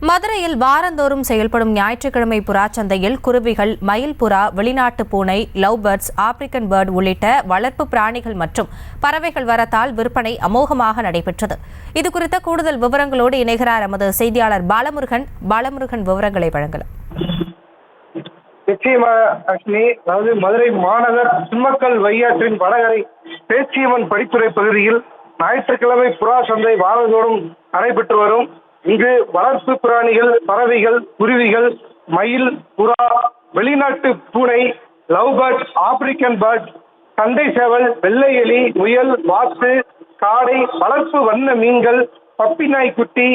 மதுரையில் வாரந்தோறும் செயல்படும் ஞாயிற்றுக்கிழமை புறா சந்தையில் குருவிகள், மயில் புறா, வெளிநாட்டு பூனை, லவ் பேர்ட்ஸ், ஆப்பிரிக்கன் பேர்ட் உள்ளிட்ட வளர்ப்பு பிராணிகள் மற்றும் பறவைகள் வரத்தால் விற்பனை அமோகமாக நடைபெற்றது. இதுகுறித்த கூடுதல் விவரங்களோடு இணைகிறார் எமது செய்தியாளர் பாலமுருகன் விவரங்களை வழங்கலாம். அதாவது மதுரை மாநகர் சிம்மக்கல் வையாற்றின் வடகரை பேச்சியம்மன் படித்துறை பகுதியில் ஞாயிற்றுக்கிழமை புறா சந்தை வாரந்தோறும் நடைபெற்று வரும். இங்கு வளர்ப்பு பிராணிகள், பறவைகள், குருவிகள், மயில், புறா, வெளிநாட்டு பூனை, லவ் பேர்ட், ஆப்பிரிக்கன் பேர்ட், சண்டை சேவல், வெள்ளை எலி, முயல், வாத்து, காடை, வளர்ப்பு வண்ண மீன்கள், பப்பி நாய்க்குட்டி,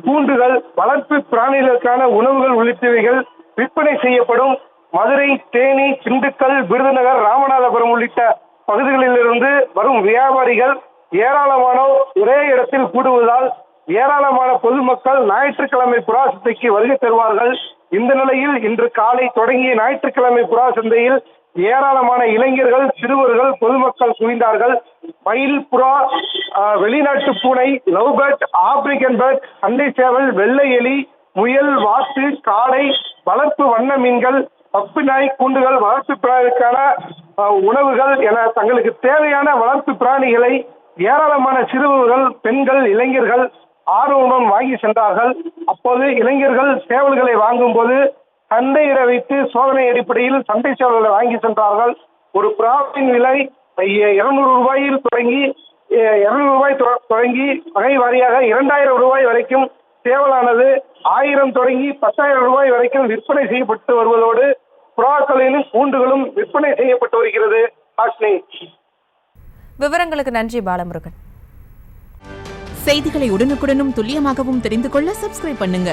கூண்டுகள், வளர்ப்பு பிராணிகளுக்கான உணவுகள் உள்ளிட்டவைகள் விற்பனை செய்யப்படும். மதுரை, தேனி, திண்டுக்கல், விருதுநகர், ராமநாதபுரம் உள்ளிட்ட பகுதிகளிலிருந்து வரும் வியாபாரிகள் ஏராளமானோர் ஒரே இடத்தில் கூடுவதால் ஏராளமான பொதுமக்கள் ஞாயிற்றுக்கிழமை புறா சந்தைக்கு வருகை தருவார்கள். இந்த நிலையில் இன்று காலை தொடங்கிய ஞாயிற்றுக்கிழமை புறா சந்தையில் ஏராளமான இளைஞர்கள், சிறுவர்கள், பொதுமக்கள் குவிந்தார்கள். மயில், புறா, வெளிநாட்டு பூனை, லவ் பேர்ட், ஆப்பிரிக்கன் பேர்ட், சண்டை சேவல், வெள்ளை எலி, முயல், வாத்து, காடை, வளர்ப்பு வண்ண மீன்கள், பப்பி நாய், கூண்டுகள், வளர்ப்பு பிராணிகளுக்கான உணவுகள் என தங்களுக்கு தேவையான வளர்ப்பு பிராணிகளை ஏராளமான சிறுவர்கள், பெண்கள், இளைஞர்கள் ஆர்வமுடன் வாங்கி சென்றார்கள். அப்போது இளைஞர்கள் சேவல்களை வாங்கும் போது சண்டையிட வைத்து சோதனை அடிப்படையில் சண்டை சேவல்களை வாங்கி சென்றார்கள். ஒரு புறாவின் விலை 200 ரூபாயில் தொடங்கி 200 ரூபாய் தொடங்கி வகை வாரியாக 2000 ரூபாய் வரைக்கும் சேவலானது 1000 தொடங்கி 10,000 ரூபாய் வரைக்கும் விற்பனை செய்யப்பட்டு வருவதோடு புறாக்களிலும் கூண்டுகளும் விற்பனை செய்யப்பட்டு வருகிறது. விவரங்களுக்கு நன்றி பாலமுருகன். செய்திகளை உடனுக்குடனும் துல்லியமாகவும் தெரிந்து கொள்ள சப்ஸ்கிரைப் பண்ணுங்க.